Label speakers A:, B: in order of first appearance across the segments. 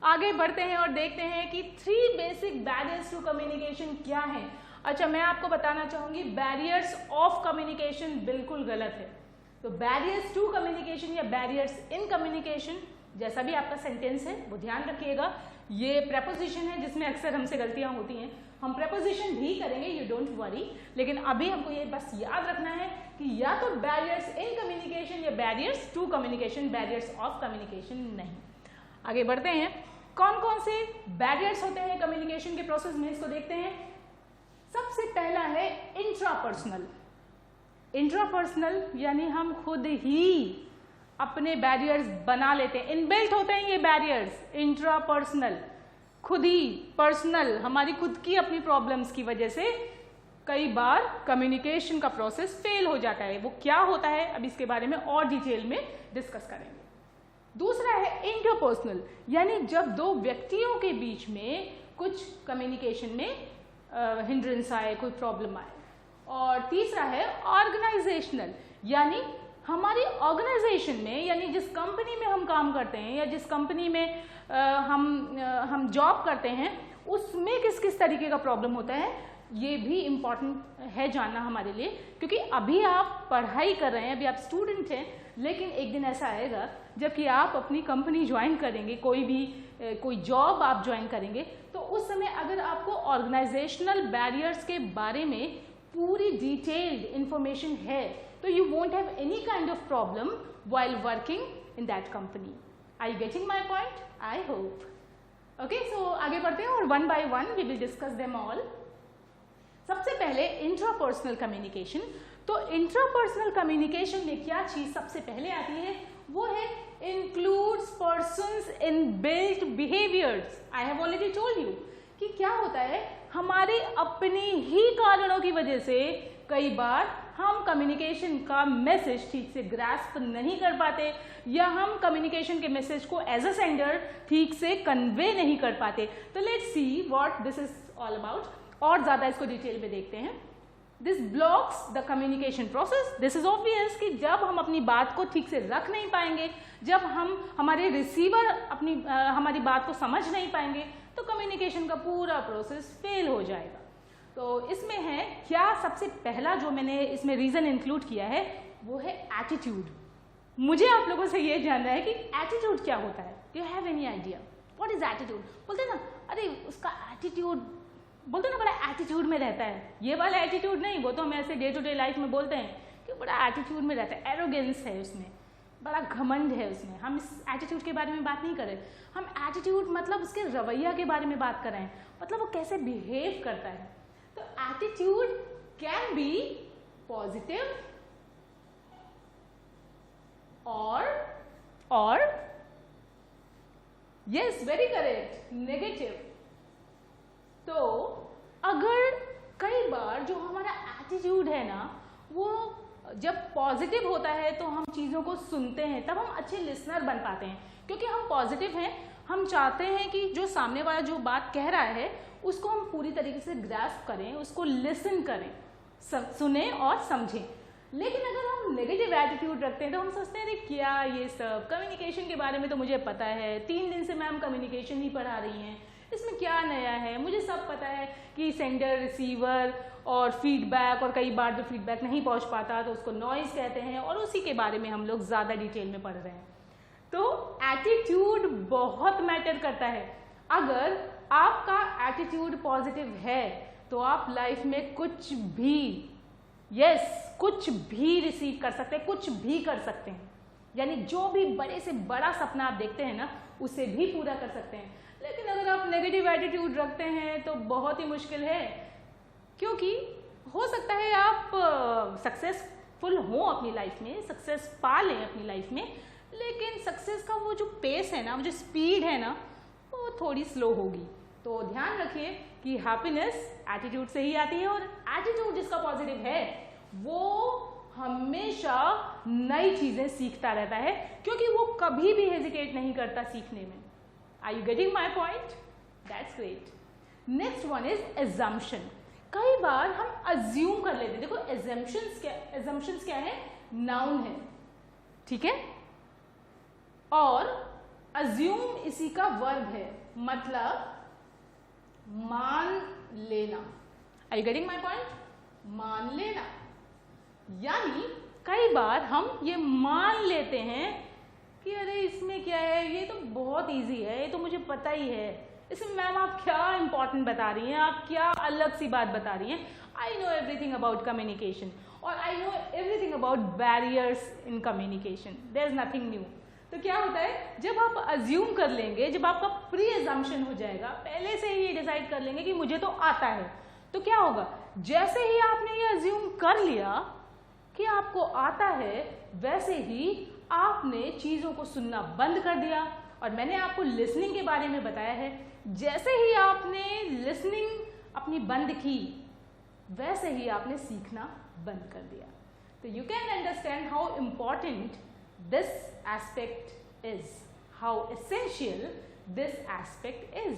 A: आगे बढ़ते हैं और देखते हैं कि 3 बेसिक बैरियर्स टू कम्युनिकेशन क्या है। अच्छा, मैं आपको बताना चाहूंगी बैरियर्स ऑफ कम्युनिकेशन बिल्कुल गलत है। तो बैरियर्स टू कम्युनिकेशन या बैरियर्स इन कम्युनिकेशन, जैसा भी आपका सेंटेंस है वो ध्यान रखिएगा। ये प्रेपोजिशन है जिसमें अक्सर हमसे गलतियां होती हैं। हम प्रेपोजिशन भी करेंगे, यू डोंट वरी, लेकिन अभी हमको ये बस याद रखना है कि या तो बैरियर्स इन कम्युनिकेशन या barriers to communication, barriers of communication नहीं। आगे बढ़ते हैं, कौन कौन से बैरियर्स होते हैं कम्युनिकेशन के प्रोसेस में, इसको देखते हैं। सबसे पहला है इंट्रापर्सनल। इंट्रापर्सनल यानी हम खुद ही अपने बैरियर्स बना लेते हैं, इनबिल्ट होते हैं ये बैरियर्स। इंट्रापर्सनल, खुद ही पर्सनल, हमारी खुद की अपनी प्रॉब्लम्स की वजह से कई बार कम्युनिकेशन का प्रोसेस फेल हो जाता है। वो क्या होता है अब इसके बारे में और डिटेल में डिस्कस करेंगे। दूसरा है इंटरपर्सनल, यानी जब दो व्यक्तियों के बीच में कुछ कम्युनिकेशन में हिंड्रेंस आए, कोई प्रॉब्लम आए। और तीसरा है ऑर्गेनाइजेशनल, यानी हमारी ऑर्गेनाइजेशन में, यानी जिस कंपनी में हम काम करते हैं या जिस कंपनी में हम जॉब करते हैं उसमें किस किस तरीके का प्रॉब्लम होता है, ये भी इम्पॉर्टेंट है जानना हमारे लिए। क्योंकि अभी आप पढ़ाई कर रहे हैं, अभी आप स्टूडेंट हैं, लेकिन एक दिन ऐसा आएगा जबकि आप अपनी कंपनी ज्वाइन करेंगे, कोई जॉब आप ज्वाइन करेंगे, तो उस समय अगर आपको ऑर्गेनाइजेशनल बैरियर्स के बारे में पूरी डिटेल्ड इंफॉर्मेशन है तो you won't have any kind of problem while working in that company. Are you getting my point? I hope. Okay, so आगे बढ़ते हैं और one by one we will discuss them all. सबसे पहले intrapersonal communication. तो intrapersonal communication में क्या चीज सबसे पहले आती है, वो है includes persons inbuilt behaviors. I have already told you कि क्या होता है, हमारे अपने ही कारणों की वजह से कई बार हम कम्युनिकेशन का मैसेज ठीक से ग्रास्प नहीं कर पाते, या हम कम्युनिकेशन के मैसेज को एज अ सेंडर ठीक से कन्वे नहीं कर पाते। तो let's see what this is all about, और ज्यादा इसको डिटेल में देखते हैं। This blocks the communication process. This is obvious कि जब हम अपनी बात को ठीक से रख नहीं पाएंगे, जब हमारे रिसीवर हमारी बात को समझ नहीं पाएंगे, तो कम्युनिकेशन का पूरा प्रोसेस फेल हो जाएगा। तो इसमें है क्या, सबसे पहला जो मैंने इसमें रीजन इंक्लूड किया है वो है एटीट्यूड। मुझे आप लोगों से ये जानना है कि एटीट्यूड क्या होता है। Do you have any idea what is attitude? बोलते ना, अरे उसका एटीट्यूड, बोलते ना बड़ा एटीट्यूड में रहता है। ये वाला एटीट्यूड नहीं, वो तो हम ऐसे डे टू डे लाइफ में बोलते हैं कि बड़ा एटीट्यूड में रहता है, एरोगेंस है उसमें, बड़ा घमंड है उसमें। हम इस एटीट्यूड के बारे में बात नहीं कर रहे, हम एटीट्यूड मतलब उसके रवैया के बारे में बात कर रहे हैं, मतलब वो कैसे बिहेव करता है। तो एटीट्यूड कैन बी पॉजिटिव और यस वेरी करेक्ट, नेगेटिव। तो अगर कई बार जो हमारा एटीट्यूड है ना, वो जब पॉजिटिव होता है तो हम चीज़ों को सुनते हैं, तब हम अच्छे लिसनर बन पाते हैं। क्योंकि हम पॉजिटिव हैं, हम चाहते हैं कि जो सामने वाला जो बात कह रहा है उसको हम पूरी तरीके से ग्रास्प करें, उसको लिसन करें, सुने और समझें। लेकिन अगर हम नेगेटिव एटीट्यूड रखते हैं तो हम सोचते हैं अरे क्या ये सब, कम्युनिकेशन के बारे में तो मुझे पता है, 3 दिन से मैम कम्युनिकेशन ही पढ़ा रही हैं, इसमें क्या नया है, मुझे सब पता है कि सेंडर, रिसीवर और फीडबैक, और कई बार जो फीडबैक नहीं पहुंच पाता तो उसको नॉइज कहते हैं, और उसी के बारे में हम लोग ज़्यादा डिटेल में पढ़ रहे हैं। तो एटीट्यूड बहुत मैटर करता है। अगर आपका एटीट्यूड पॉजिटिव है तो आप लाइफ में कुछ भी, कुछ भी रिसीव कर सकते हैं, कुछ भी कर सकते हैं। यानी जो भी बड़े से बड़ा सपना आप देखते हैं ना, उसे भी पूरा कर सकते हैं। लेकिन अगर आप नेगेटिव एटीट्यूड रखते हैं तो बहुत ही मुश्किल है, क्योंकि हो सकता है आप सक्सेसफुल हो अपनी लाइफ में, सक्सेस पा लें अपनी लाइफ में, लेकिन सक्सेस का वो जो पेस है ना, वो जो स्पीड है ना, वो थोड़ी स्लो होगी। तो ध्यान रखिए कि हैप्पीनेस एटीट्यूड से ही आती है, और एटीट्यूड जिसका पॉजिटिव है वो हमेशा नई चीजें सीखता रहता है, क्योंकि वो कभी भी हेजिटेट नहीं करता सीखने में। Are you getting my point? That's great. Next one is assumption. कई बार हम अज्यूम कर लेते हैं। देखो एजम्पशंस क्या है? नाउन है, ठीक है, और अज्यूम इसी का वर्ब है, मतलब मान लेना। Are you getting my point? मान लेना, यानी कई बार हम ये मान लेते हैं कि अरे इसमें क्या है, ये तो बहुत इजी है, ये तो मुझे पता ही है, इसमें मैम आप क्या इंपॉर्टेंट बता रही हैं, आप क्या अलग सी बात बता रही हैं। I know everything about communication और I know everything about barriers in communication, there is nothing new. तो क्या होता है, जब आप अज्यूम कर लेंगे, जब आपका प्री एजम्पशन हो जाएगा, पहले से ही डिसाइड कर लेंगे कि मुझे तो आता है, तो क्या होगा, जैसे ही आपने ये अज्यूम कर लिया कि आपको आता है, वैसे ही आपने चीजों को सुनना बंद कर दिया। और मैंने आपको लिसनिंग के बारे में बताया है, जैसे ही आपने लिसनिंग अपनी बंद की, वैसे ही आपने सीखना बंद कर दिया। तो you can understand how important this aspect is, how essential this aspect is.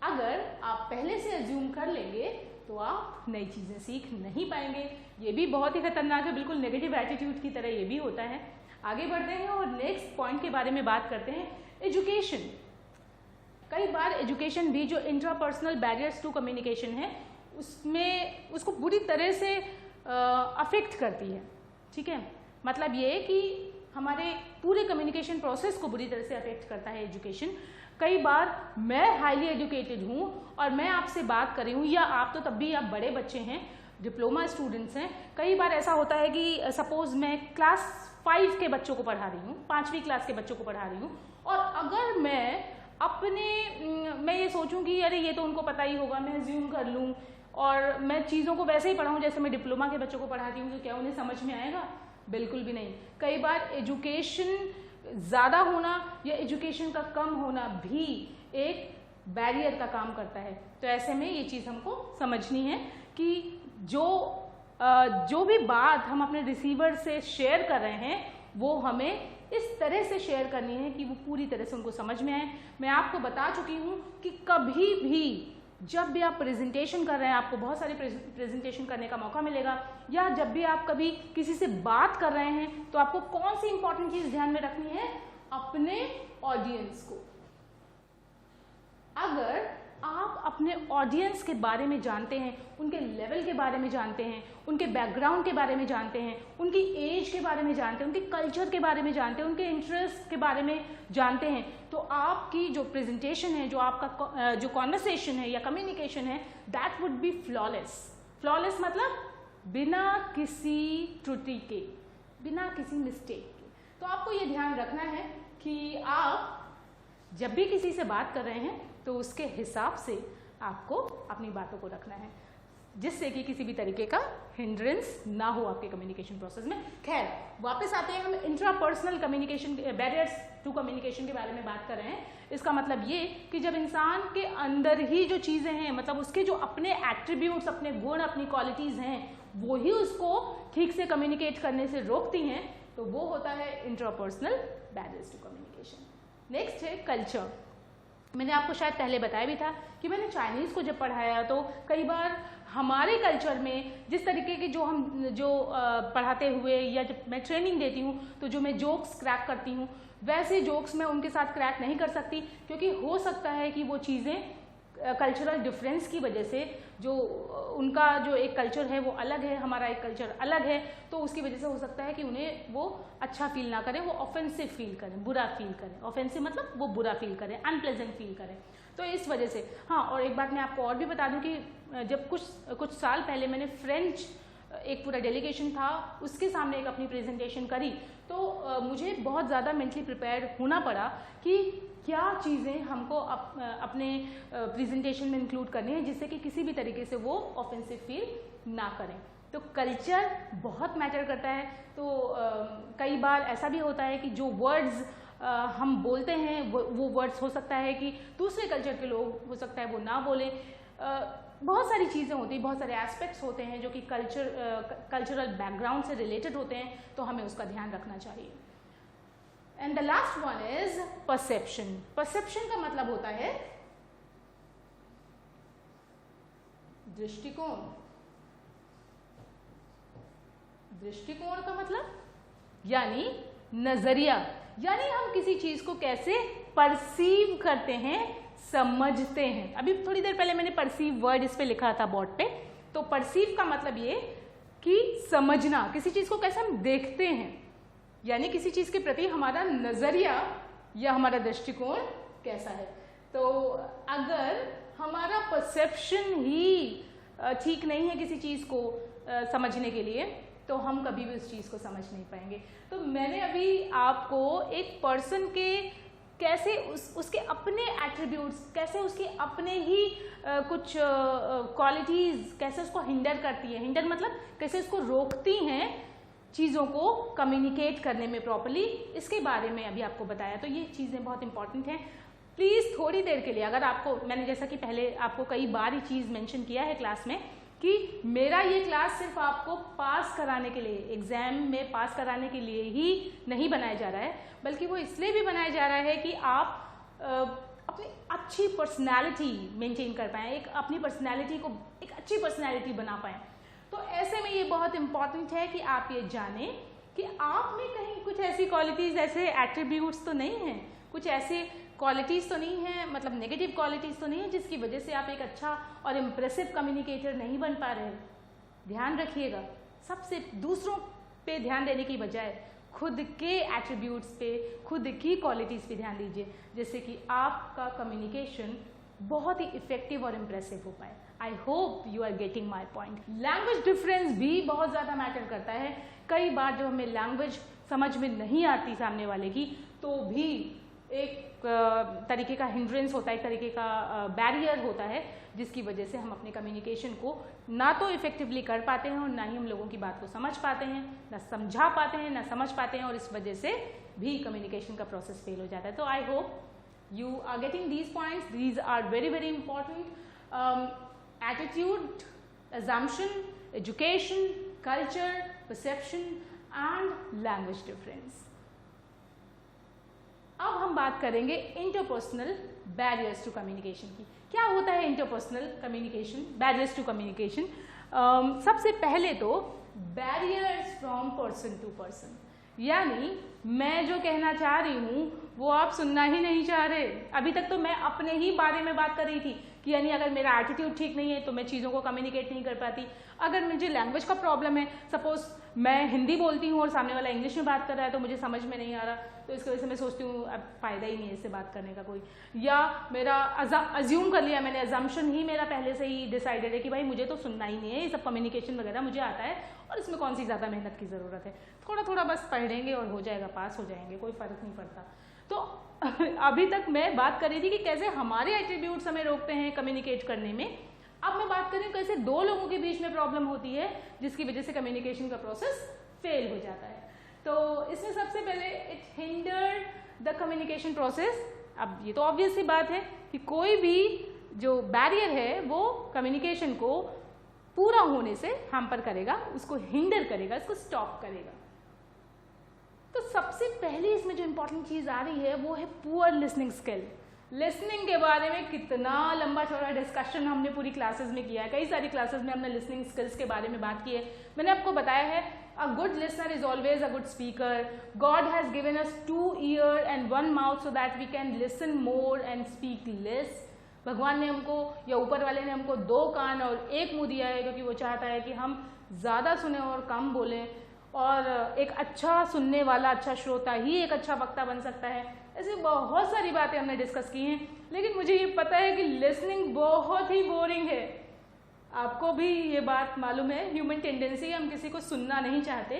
A: अगर आप पहले से अज्यूम कर लेंगे तो आप नई चीजें सीख नहीं पाएंगे। ये भी बहुत ही खतरनाक है, बिल्कुल नेगेटिव एटीट्यूड की तरह ये भी होता है। आगे बढ़ते हैं और नेक्स्ट पॉइंट के बारे में बात करते हैं, एजुकेशन। कई बार एजुकेशन भी जो इंट्रापर्सनल बैरियर्स टू कम्युनिकेशन है, उसमें उसको बुरी तरह से अफेक्ट करती है। ठीक है, मतलब ये कि हमारे पूरे कम्युनिकेशन प्रोसेस को बुरी तरह से अफेक्ट करता है एजुकेशन। कई बार मैं हाईली एजुकेटेड हूँ और मैं आपसे बात कर रही हूँ, या आप तो तब भी आप बड़े बच्चे हैं, डिप्लोमा स्टूडेंट्स हैं। कई बार ऐसा होता है कि सपोज मैं क्लास 5 के बच्चों को पढ़ा रही हूँ, 5वीं क्लास के बच्चों को पढ़ा रही हूँ, और अगर मैं ये सोचूं कि अरे ये तो उनको पता ही होगा, मैं अज्यूम कर लूँ और मैं चीज़ों को वैसे ही पढ़ाऊँ जैसे मैं डिप्लोमा के बच्चों को पढ़ाती हूँ, तो क्या उन्हें समझ में आएगा? बिल्कुल भी नहीं। कई बार एजुकेशन ज़्यादा होना या एजुकेशन का कम होना भी एक बैरियर का काम करता है। तो ऐसे में ये चीज़ हमको समझनी है कि जो भी बात हम अपने रिसीवर से शेयर कर रहे हैं, वो हमें इस तरह से शेयर करनी है कि वो पूरी तरह से उनको समझ में आए। मैं आपको बता चुकी हूँ कि कभी भी जब भी आप प्रेजेंटेशन कर रहे हैं, आपको बहुत सारे प्रेजेंटेशन करने का मौका मिलेगा, या जब भी आप कभी किसी से बात कर रहे हैं, तो आपको कौन सी इंपॉर्टेंट चीज ध्यान में रखनी है? अपने ऑडियंस को। अगर आप अपने ऑडियंस के बारे में जानते हैं, उनके लेवल के बारे में जानते हैं, उनके बैकग्राउंड के बारे में जानते हैं, उनकी एज के बारे में जानते हैं, उनके कल्चर के बारे में जानते हैं, उनके इंटरेस्ट के बारे में जानते हैं, तो आपकी जो प्रेजेंटेशन है, जो आपका जो कॉन्वर्सेशन है या कम्युनिकेशन है, that would be flawless. Flawless मतलब बिना किसी त्रुटि के, बिना किसी मिस्टेक के। तो आपको ये ध्यान रखना है कि आप जब भी किसी से बात कर रहे हैं तो उसके हिसाब से आपको अपनी बातों को रखना है, जिससे कि किसी भी तरीके का हिंड्रेंस ना हो आपके कम्युनिकेशन प्रोसेस में। खैर, वापस आते हैं, हम intrapersonal communication, barriers to communication के बारे में बात कर रहे हैं। इसका मतलब ये कि जब इंसान के अंदर ही जो चीज़ें हैं, मतलब उसके जो अपने एट्रीब्यूट्स, अपने गुण, अपनी क्वालिटीज़ हैं, वो ही उसको ठीक से कम्युनिकेट करने से रोकती हैं, तो वो होता है intrapersonal barriers to communication. Next है कल्चर। मैंने आपको शायद पहले बताया भी था कि मैंने चाइनीज़ को जब पढ़ाया तो कई बार हमारे कल्चर में जिस तरीके के जो पढ़ाते हुए या जब मैं ट्रेनिंग देती हूँ, तो जो मैं जोक्स क्रैक करती हूँ, वैसे जोक्स मैं उनके साथ क्रैक नहीं कर सकती, क्योंकि हो सकता है कि वो चीज़ें कल्चरल डिफरेंस की वजह से, जो उनका जो एक कल्चर है वो अलग है, हमारा एक कल्चर अलग है, तो उसकी वजह से हो सकता है कि उन्हें वो अच्छा फील ना करें, वो ऑफेंसिव फील करें, बुरा फील करें। ऑफेंसिव मतलब वो बुरा फील करें, अनप्लेजेंट फील करें। तो इस वजह से हाँ, और एक बात मैं आपको और भी बता दूं कि जब कुछ साल पहले मैंने फ्रेंच, एक पूरा डेलीगेशन था, उसके सामने एक अपनी प्रेजेंटेशन करी, तो मुझे बहुत ज़्यादा मेंटली प्रिपेयर्ड होना पड़ा कि क्या चीज़ें हमको अपने प्रेजेंटेशन में इंक्लूड करनी है, जिससे कि किसी भी तरीके से वो ऑफेंसिव फील ना करें। तो कल्चर बहुत मैटर करता है। तो कई बार ऐसा भी होता है कि जो वर्ड्स हम बोलते हैं वो वर्ड्स हो सकता है कि दूसरे कल्चर के लोग हो सकता है वो ना बोलें। बहुत सारी चीज़ें होती हैं, बहुत सारे एस्पेक्ट्स होते हैं जो कि कल्चरल बैकग्राउंड से रिलेटेड होते हैं, तो हमें उसका ध्यान रखना चाहिए। And the last one is perception. Perception का मतलब होता है दृष्टिकोण। दृष्टिकोण का मतलब यानी नजरिया, यानी हम किसी चीज को कैसे परसीव करते हैं, समझते हैं। अभी थोड़ी देर पहले मैंने परसीव वर्ड इस पे लिखा था बोर्ड पे। तो परसीव का मतलब ये कि समझना, किसी चीज को कैसे हम देखते हैं, यानी किसी चीज के प्रति हमारा नजरिया या हमारा दृष्टिकोण कैसा है। तो अगर हमारा परसेप्शन ही ठीक नहीं है किसी चीज को समझने के लिए, तो हम कभी भी उस चीज को समझ नहीं पाएंगे। तो मैंने अभी आपको एक पर्सन के कैसे उसके अपने एट्रीब्यूट्स, कैसे उसके अपने ही कुछ क्वालिटीज कैसे उसको हिंडर करती है, हिंडर मतलब कैसे उसको रोकती हैं चीज़ों को कम्युनिकेट करने में प्रॉपर्ली, इसके बारे में अभी आपको बताया। तो ये चीज़ें बहुत इंपॉर्टेंट हैं। प्लीज़ थोड़ी देर के लिए, अगर आपको, मैंने जैसा कि पहले आपको कई बार ये चीज़ मेंशन किया है क्लास में कि मेरा ये क्लास सिर्फ आपको पास कराने के लिए, एग्जाम में पास कराने के लिए ही नहीं बनाया जा रहा है, बल्कि वो इसलिए भी बनाया जा रहा है कि आप अपनी अच्छी पर्सनैलिटी मेंटेन कर पाएँ, एक अपनी पर्सनैलिटी को एक अच्छी पर्सनैलिटी बना पाएँ। तो ऐसे में ये बहुत इंपॉर्टेंट है कि आप ये जानें कि आप में कहीं कुछ ऐसी क्वालिटीज़, ऐसे एट्रीब्यूट्स तो नहीं हैं, कुछ ऐसे क्वालिटीज़ तो नहीं है, मतलब नेगेटिव क्वालिटीज़ तो नहीं है जिसकी वजह से आप एक अच्छा और इम्प्रेसिव कम्युनिकेटर नहीं बन पा रहे। ध्यान रखिएगा, सबसे दूसरों पे ध्यान देने की बजाय खुद के एट्रीब्यूट्स पे, खुद की क्वालिटीज़ पे ध्यान दीजिए, जिससे कि आपका कम्युनिकेशन बहुत ही इफेक्टिव और इम्प्रेसिव हो पाए। I hope you are getting my point. Language difference भी बहुत ज़्यादा मैटर करता है। कई बार जब हमें लैंग्वेज समझ में नहीं आती सामने वाले की, तो भी एक तरीके का हिंड्रेंस होता है, एक तरीके का बैरियर होता है, जिसकी वजह से हम अपने कम्युनिकेशन को ना तो इफेक्टिवली कर पाते हैं और ना ही हम लोगों की बात को समझ पाते हैं, ना समझा पाते हैं, ना समझ पाते हैं, और इस वजह से भी कम्युनिकेशन का प्रोसेस फेल हो जाता है। तो I hope you are getting these points. These are very, very important. Attitude, assumption, education, culture, perception and language difference. अब हम बात करेंगे interpersonal barriers to communication की। क्या होता है interpersonal communication, barriers to communication? सबसे पहले तो barriers from person to person, यानी मैं जो कहना चाह रही हूँ वो आप सुनना ही नहीं चाह रहे। अभी तक तो मैं अपने ही बारे में बात कर रही थी कि यानी अगर मेरा एटीट्यूड ठीक नहीं है तो मैं चीज़ों को कम्युनिकेट नहीं कर पाती। अगर मुझे लैंग्वेज का प्रॉब्लम है, सपोज मैं हिंदी बोलती हूँ और सामने वाला इंग्लिश में बात कर रहा है तो मुझे समझ में नहीं आ रहा, तो इसकी वजह से मैं सोचती हूँ अब फ़ायदा ही नहीं है इससे बात करने का कोई। या मेरा अज्यूम कर लिया मैंने, अजम्पशन ही मेरा पहले से ही डिसाइडेड है कि भाई मुझे तो सुनना ही नहीं है, ये सब कम्युनिकेशन वगैरह मुझे आता है और इसमें कौन सी ज़्यादा मेहनत की ज़रूरत है, थोड़ा थोड़ा बस पढ़ लेंगे और हो जाएगा, पास हो जाएंगे, कोई फ़र्क नहीं पड़ता। तो अभी तक मैं बात कर रही थी कि कैसे हमारे एट्रीब्यूट्स हमें रोकते हैं कम्युनिकेट करने में। अब मैं बात कर रही हूँ कैसे दो लोगों के बीच में प्रॉब्लम होती है जिसकी वजह से कम्युनिकेशन का प्रोसेस फेल हो जाता है। तो इसमें सबसे पहले it hinder the communication process. अब ये तो ऑब्वियस सी बात है कि कोई भी जो बैरियर है वो कम्युनिकेशन को पूरा होने से हैम्पर करेगा, उसको हिंडर करेगा, इसको स्टॉप करेगा। तो सबसे पहले इसमें जो इंपॉर्टेंट चीज़ आ रही है वो है पुअर लिसनिंग स्किल। लिसनिंग के बारे में कितना लंबा चौड़ा डिस्कशन हमने पूरी क्लासेस में किया है, कई सारी क्लासेस में हमने लिसनिंग स्किल्स के बारे में बात की है। मैंने आपको बताया है a good listener is always a good speaker, God has given us 2 ears and 1 mouth so that we can listen more and speak less. भगवान ने हमको या ऊपर वाले ने हमको 2 कान और 1 मुंह दिया है क्योंकि वो चाहता है कि हम ज़्यादा सुने और कम बोलें, और एक अच्छा सुनने वाला, अच्छा श्रोता ही एक अच्छा वक्ता बन सकता है। ऐसे बहुत सारी बातें हमने डिस्कस की हैं, लेकिन मुझे ये पता है कि लिसनिंग बहुत ही बोरिंग है। आपको भी ये बात मालूम है, ह्यूमन टेंडेंसी है, हम किसी को सुनना नहीं चाहते।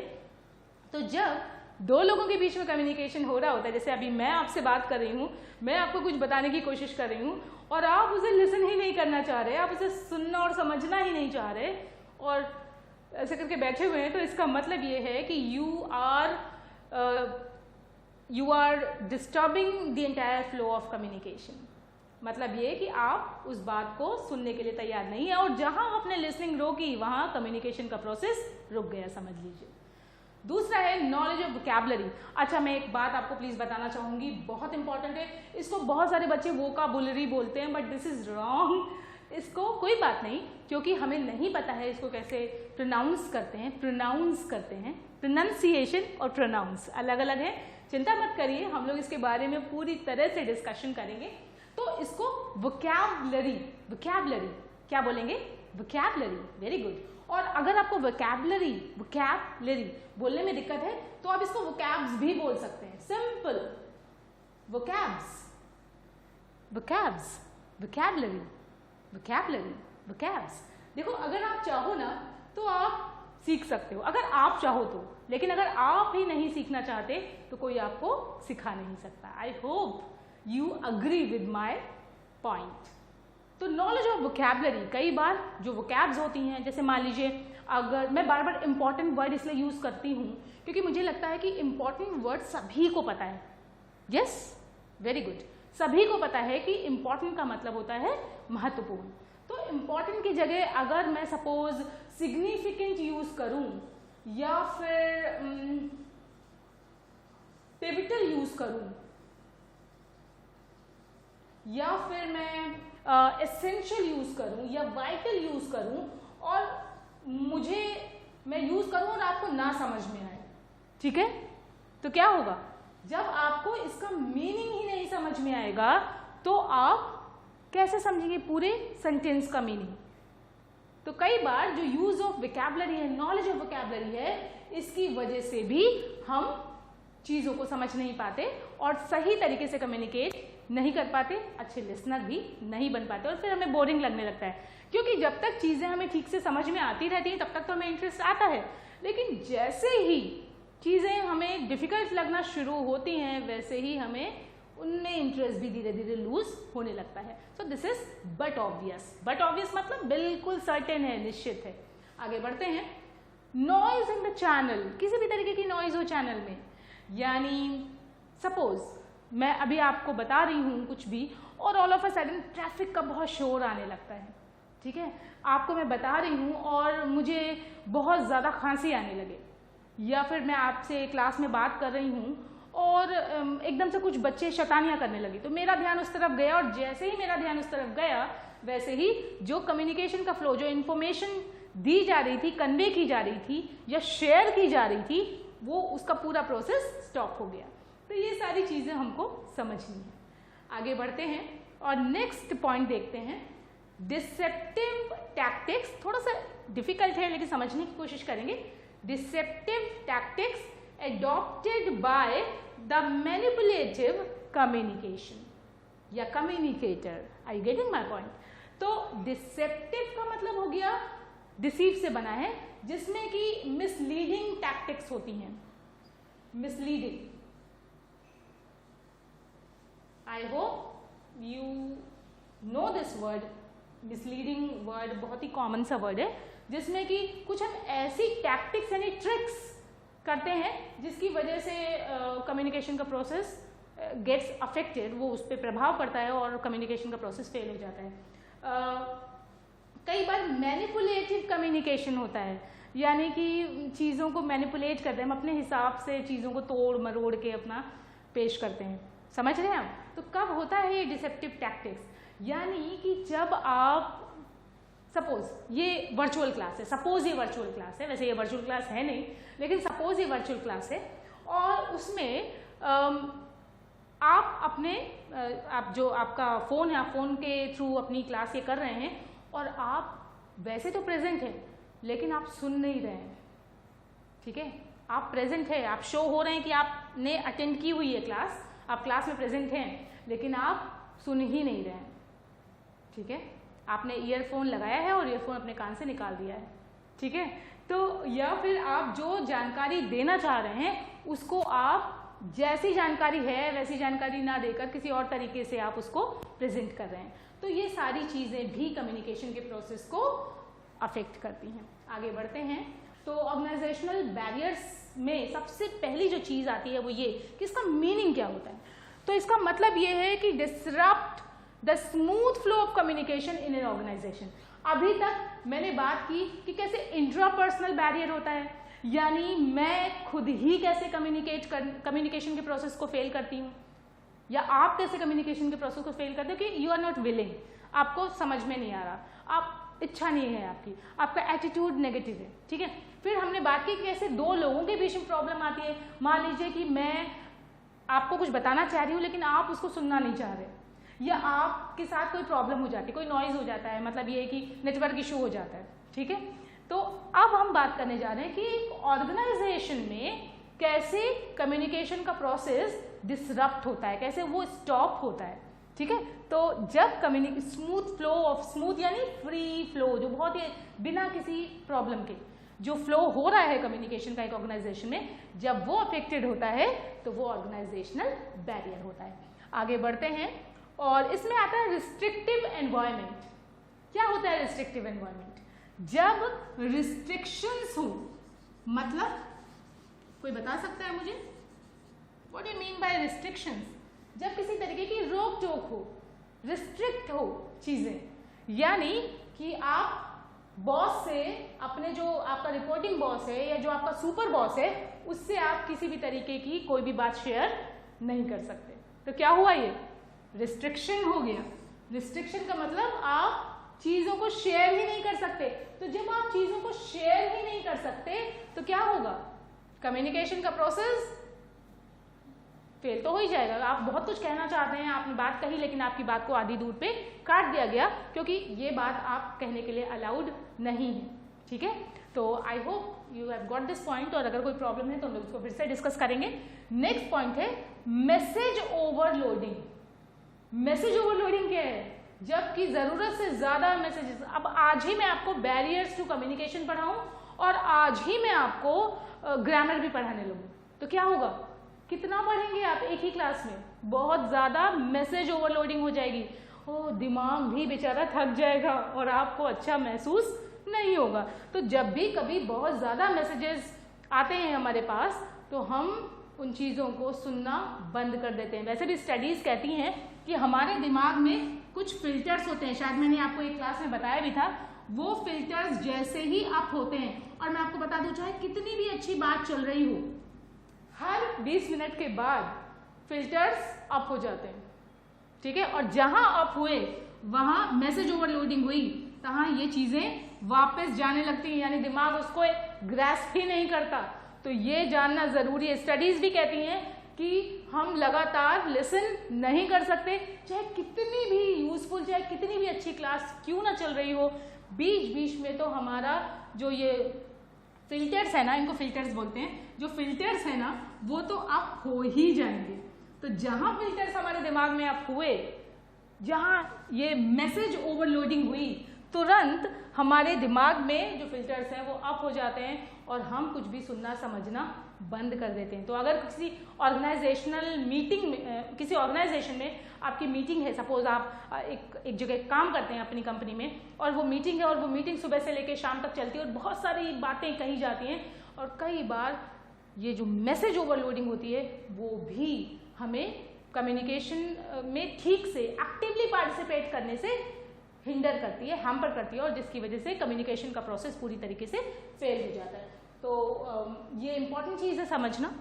A: तो जब 2 लोगों के बीच में कम्युनिकेशन हो रहा होता है, जैसे अभी मैं आपसे बात कर रही हूँ, मैं आपको कुछ बताने की कोशिश कर रही हूँ और आप उसे लिसन ही नहीं करना चाह रहे, आप उसे सुनना और समझना ही नहीं चाह रहे और ऐसे करके बैठे हुए हैं, तो इसका मतलब ये है कि you are disturbing the entire flow of communication. मतलब ये कि आप उस बात को सुनने के लिए तैयार नहीं है, और जहां आपने लिसनिंग रोकी वहां कम्युनिकेशन का प्रोसेस रुक गया, समझ लीजिए। दूसरा है नॉलेज ऑफ वोकैबुलरी। अच्छा, मैं एक बात आपको प्लीज बताना चाहूंगी, बहुत इंपॉर्टेंट है। इसको बहुत सारे बच्चे वोकैबुलरी बोलते हैं, बट दिस इज रॉन्ग। इसको कोई बात नहीं, क्योंकि हमें नहीं पता है इसको कैसे प्रोनाउंस करते हैं, प्रोनाउंसिएशन और प्रोनाउंस अलग अलग है, चिंता मत करिए, हम लोग इसके बारे में पूरी तरह से डिस्कशन करेंगे। तो इसको वोकैबुलरी, वोकैबुलरी क्या बोलेंगे? Vocabulary, very good. और अगर आपको वोकैबुलरी बोलने में दिक्कत है तो आप इसको वोकैब्स भी बोल सकते हैं, simple vocabs, vocabs, vocabulary, vocabulary, vocabs. देखो अगर आप चाहो ना तो आप सीख सकते हो, अगर आप चाहो तो, लेकिन अगर आप ही नहीं सीखना चाहते तो कोई आपको सिखा नहीं सकता। आई hope you agree with my point. तो नॉलेज ऑफ वोकैबुलरी, कई बार जो वोकैब्स होती हैं, जैसे मान लीजिए अगर मैं बार बार इंपॉर्टेंट वर्ड इसलिए यूज करती हूँ क्योंकि मुझे लगता है कि इंपॉर्टेंट वर्ड सभी को पता है। यस, वेरी गुड, सभी को पता है कि इंपॉर्टेंट का मतलब होता है महत्वपूर्ण। तो इंपॉर्टेंट की जगह अगर मैं सपोज सिग्निफिकेंट यूज करूं या फिर पिवटल यूज करूं या फिर मैं एसेंशियल यूज करूं या वाइटल यूज करूं और मैं यूज करूं और आपको ना समझ में आए, ठीक है, तो क्या होगा? जब आपको इसका मीनिंग ही नहीं समझ में आएगा तो आप कैसे समझेंगे पूरे सेंटेंस का मीनिंग? तो कई बार जो यूज ऑफ वोकैबुलरी है, नॉलेज ऑफ वोकैबुलरी है, इसकी वजह से भी हम चीजों को समझ नहीं पाते और सही तरीके से कम्युनिकेट नहीं कर पाते, अच्छे लिसनर भी नहीं बन पाते और फिर हमें बोरिंग लगने लगता है। क्योंकि जब तक चीजें हमें ठीक से समझ में आती रहती हैं तब तक तो हमें इंटरेस्ट आता है, लेकिन जैसे ही चीजें हमें डिफिकल्ट लगना शुरू होती हैं वैसे ही हमें उनमें इंटरेस्ट भी धीरे धीरे लूज होने लगता है। So this is but obvious. But obvious मतलब बिल्कुल सर्टेन है, निश्चित है। आगे बढ़ते हैं। नॉइज इन द चैनल, किसी भी तरीके की नॉइज हो चैनल में, यानी सपोज मैं अभी आपको बता रही हूँ कुछ भी और all of a sudden traffic का बहुत शोर आने लगता है, ठीक है, आपको मैं बता रही हूँ और मुझे बहुत ज़्यादा खांसी आने लगे, या फिर मैं आपसे क्लास में बात कर रही हूँ और एकदम से कुछ बच्चे शैतानियाँ करने लगे, तो मेरा ध्यान उस तरफ गया और जैसे ही मेरा ध्यान उस तरफ गया वैसे ही जो कम्युनिकेशन का फ्लो, जो इन्फॉर्मेशन दी जा रही थी, कन्वे की जा रही थी या शेयर की जा रही थी, वो उसका पूरा प्रोसेस स्टॉप हो गया। तो ये सारी चीज़ें हमको समझनी है। आगे बढ़ते हैं और नेक्स्ट पॉइंट देखते हैं, डिसेप्टिव टैक्टिक्स। थोड़ा सा डिफिकल्ट है लेकिन समझने की कोशिश करेंगे। Deceptive tactics adopted by the manipulative communication या communicator. Are you getting my point? तो deceptive का मतलब हो गया deceive से बना है, जिसमें कि misleading tactics होती हैं, misleading. I hope you know this word. misleading word बहुत ही कॉमन सा वर्ड है, जिसमें कि कुछ हम ऐसी tactics यानी ट्रिक्स करते हैं जिसकी वजह से कम्युनिकेशन का प्रोसेस गेट्स अफेक्टेड, वो उस पर प्रभाव पड़ता है और कम्युनिकेशन का प्रोसेस फेल हो जाता है। कई बार मैनिपुलेटिव कम्युनिकेशन होता है, यानी कि चीज़ों को मैनिपुलेट करते हैं, हम अपने हिसाब से चीज़ों को तोड़ मरोड़ के अपना पेश करते हैं, समझ रहे हैं आप? तो कब होता है ये डिसेप्टिव टैक्टिक्स? यानी कि जब आप सपोज ये वर्चुअल क्लास है, सपोज ये वर्चुअल क्लास है, वैसे ये वर्चुअल क्लास है नहीं, लेकिन सपोज ये वर्चुअल क्लास है और उसमें आप अपने आप जो आपका फ़ोन है, आप फ़ोन के थ्रू अपनी क्लास ये कर रहे हैं और आप वैसे तो प्रेजेंट हैं लेकिन आप सुन नहीं रहे हैं, ठीक है, आप प्रेजेंट है, आप शो हो रहे हैं कि आपने अटेंड की हुई है क्लास, आप क्लास में प्रेजेंट हैं लेकिन आप सुन ही नहीं रहे हैं, ठीक है, आपने ईयरफोन लगाया है और ईयरफोन अपने कान से निकाल दिया है, ठीक है। तो या फिर आप जो जानकारी देना चाह रहे हैं उसको आप जैसी जानकारी है वैसी जानकारी ना देकर किसी और तरीके से आप उसको प्रेजेंट कर रहे हैं, तो ये सारी चीज़ें भी कम्युनिकेशन के प्रोसेस को अफेक्ट करती हैं। आगे बढ़ते हैं। तो ऑर्गेनाइजेशनल बैरियर्स में सबसे पहली जो चीज़ आती है वो ये कि इसका मीनिंग क्या होता है। तो इसका मतलब ये है कि disrupt the smooth flow of communication in an organisation. अभी तक मैंने बात की कि कैसे इंट्रापर्सनल बैरियर होता है, यानी मैं खुद ही कैसे कम्युनिकेशन के प्रोसेस को फेल करती हूँ, या आप कैसे कम्युनिकेशन के प्रोसेस को फेल करते हो कि यू आर नॉट विलिंग, आपको समझ में नहीं आ रहा, आप इच्छा नहीं है आपकी, आपका एटीट्यूड नेगेटिव है, ठीक है। फिर हमने बात की कैसे दो लोगों के बीच में प्रॉब्लम आती है। मान लीजिए कि मैं आपको कुछ बताना चाह रही हूँ लेकिन आप उसको सुनना नहीं चाह रहे, या आपके साथ कोई प्रॉब्लम हो जाती है, कोई नॉइज हो जाता है, मतलब ये है कि नेटवर्क इशू हो जाता है, ठीक है। तो अब हम बात करने जा रहे हैं कि एक ऑर्गेनाइजेशन में कैसे कम्युनिकेशन का प्रोसेस डिसरप्ट होता है, कैसे वो स्टॉप होता है, ठीक है। तो जब स्मूथ फ्लो ऑफ, स्मूथ यानी फ्री फ्लो, जो बहुत ही बिना किसी प्रॉब्लम के जो फ्लो हो रहा है कम्युनिकेशन का एक ऑर्गेनाइजेशन में, जब वो अफेक्टेड होता है तो वो ऑर्गेनाइजेशनल बैरियर होता है। आगे बढ़ते हैं और इसमें आता है रिस्ट्रिक्टिव एनवायरनमेंट। क्या होता है रिस्ट्रिक्टिव एनवायरनमेंट? जब रिस्ट्रिक्शंस हो, मतलब कोई बता सकता है मुझे what you mean by restrictions? जब किसी तरीके की रोक टोक हो, रिस्ट्रिक्ट हो चीजें, यानी कि आप बॉस से, अपने जो आपका रिपोर्टिंग बॉस है या जो आपका सुपर बॉस है, उससे आप किसी भी तरीके की कोई भी बात शेयर नहीं कर सकते। तो क्या हुआ? ये रिस्ट्रिक्शन हो गया। रिस्ट्रिक्शन का मतलब आप चीजों को शेयर ही नहीं कर सकते। तो जब आप चीजों को शेयर ही नहीं कर सकते तो क्या होगा? कम्युनिकेशन का प्रोसेस फेल तो हो ही जाएगा। आप बहुत कुछ कहना चाहते हैं, आपने बात कही लेकिन आपकी बात को आधी दूर पे काट दिया गया क्योंकि ये बात आप कहने के लिए अलाउड नहीं है, ठीक है। तो आई hope you have got this point, और अगर कोई प्रॉब्लम है तो हम लोग उसको फिर से डिस्कस करेंगे। नेक्स्ट पॉइंट है मैसेज ओवरलोडिंग। मैसेज ओवरलोडिंग क्या है? जबकि जरूरत से ज्यादा मैसेजेस। अब आज ही मैं आपको बैरियर्स टू कम्युनिकेशन पढ़ाऊं और आज ही मैं आपको ग्रामर भी पढ़ाने लगूं, तो क्या होगा? कितना पढ़ेंगे आप एक ही क्लास में? बहुत ज्यादा मैसेज ओवरलोडिंग हो जाएगी। ओ, दिमाग भी बेचारा थक जाएगा और आपको अच्छा महसूस नहीं होगा। तो जब भी कभी बहुत ज्यादा मैसेजेस आते हैं हमारे पास तो हम उन चीजों को सुनना बंद कर देते हैं। वैसे भी स्टडीज कहती हैं कि हमारे दिमाग में कुछ फिल्टर्स होते हैं, शायद मैंने आपको एक क्लास में बताया भी था। वो फिल्टर्स जैसे ही अप होते हैं, और मैं आपको बता दूं, चाहे कितनी भी अच्छी बात चल रही हो, हर 20 मिनट के बाद फिल्टर्स अप हो जाते हैं, ठीक है। और जहां अप हुए वहां मैसेज ओवरलोडिंग हुई, तहां ये चीजें वापस जाने लगती हैं, यानी दिमाग उसको ग्रैस्प ही नहीं करता। तो ये जानना जरूरी है। स्टडीज भी कहती हैं कि हम लगातार लिसन नहीं कर सकते, चाहे कितनी भी यूजफुल, चाहे कितनी भी अच्छी क्लास क्यों ना चल रही हो, बीच बीच में तो हमारा जो ये फिल्टर्स है ना, इनको फिल्टर्स बोलते हैं, जो फिल्टर्स है ना वो तो अप हो ही जाएंगे। तो जहां फिल्टर्स हमारे दिमाग में अप हुए, जहां ये मैसेज ओवरलोडिंग हुई, तुरंत हमारे दिमाग में जो फिल्टर्स हैं वो अप हो जाते हैं और हम कुछ भी सुनना समझना बंद कर देते हैं। तो अगर किसी ऑर्गेनाइजेशनल मीटिंग में, किसी ऑर्गेनाइजेशन में आपकी मीटिंग है, सपोज आप एक जगह काम करते हैं अपनी कंपनी में, और वो मीटिंग है और वो मीटिंग सुबह से लेकर शाम तक चलती है और बहुत सारी बातें कही जाती हैं, और कई बार ये जो मैसेज ओवरलोडिंग होती है वो भी हमें कम्युनिकेशन में ठीक से एक्टिवली पार्टिसिपेट करने से हिंडर करती है, हैम्पर करती है, और जिसकी वजह से कम्युनिकेशन का प्रोसेस पूरी तरीके से फेल हो जाता है। तो ये इंपॉर्टेंट चीज़ है समझना।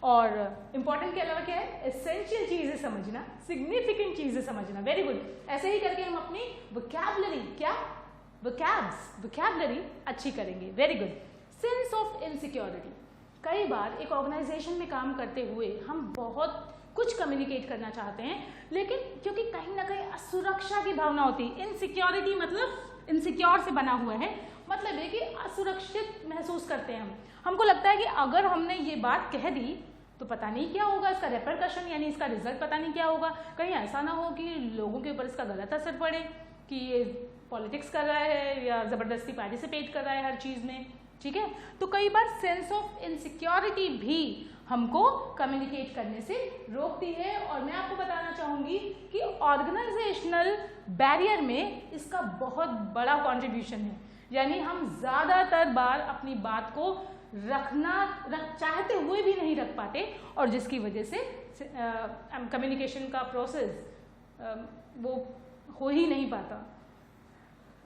A: और इंपॉर्टेंट के अलावा क्या है? एसेंशियल चीज़ है समझना, सिग्निफिकेंट चीज़ है समझना। Very good. ऐसे ही करके हम अपनी वोकैबुलरी, क्या वोकैबुलरी अच्छी करेंगे। Very good. Sense of insecurity. कई बार एक ऑर्गेनाइजेशन में काम करते हुए हम बहुत कुछ कम्युनिकेट करना चाहते हैं, लेकिन क्योंकि कहीं ना कहीं असुरक्षा की भावना होती है। इनसिक्योरिटी मतलब इनसिक्योर से बना हुआ है, मतलब है कि असुरक्षित महसूस करते हैं हमको लगता है कि अगर हमने ये बात कह दी तो पता नहीं क्या होगा, इसका रेपरकशन यानी इसका रिजल्ट पता नहीं क्या होगा। कहीं ऐसा ना हो कि लोगों के ऊपर इसका गलत असर पड़े कि ये पॉलिटिक्स कर रहा है या ज़बरदस्ती पार्टिसिपेट कर रहा है हर चीज़ में, ठीक है। तो कई बार सेंस ऑफ इनसिक्योरिटी भी हमको कम्युनिकेट करने से रोकती है, और मैं आपको बताना चाहूँगी कि ऑर्गेनाइजेशनल बैरियर में इसका बहुत बड़ा कॉन्ट्रीब्यूशन है। यानी हम ज़्यादातर बार अपनी बात को चाहते हुए भी नहीं रख पाते, और जिसकी वजह से कम्युनिकेशन का प्रोसेस वो हो ही नहीं पाता।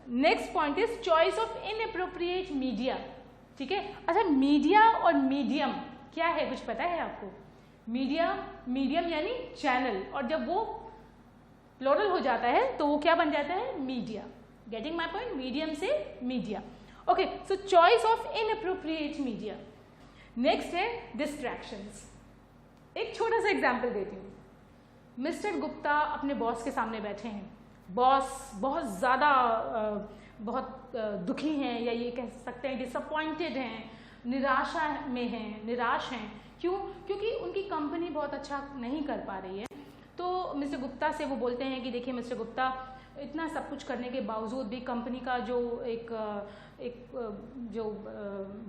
A: Next point is choice of inappropriate media, ठीक है। अच्छा, मीडिया और मीडियम क्या है, कुछ पता है आपको? मीडियम यानी चैनल, और जब वो प्लूरल हो जाता है तो वो क्या बन जाता है? Media. Getting my point? Medium से media. Okay, so choice of inappropriate media. Next है डिस्ट्रैक्शंस। एक छोटा सा एग्जाम्पल देती हूँ। मिस्टर गुप्ता अपने बॉस के सामने बैठे हैं, बॉस बहुत ज़्यादा बहुत दुखी हैं, या ये कह सकते हैं डिसअपॉइंटेड हैं, निराशा में हैं, निराश हैं। क्यों? क्योंकि उनकी कंपनी बहुत अच्छा नहीं कर पा रही है। तो मिस्टर गुप्ता से वो बोलते हैं कि देखिए मिस्टर गुप्ता, इतना सब कुछ करने के बावजूद भी कंपनी का जो एक जो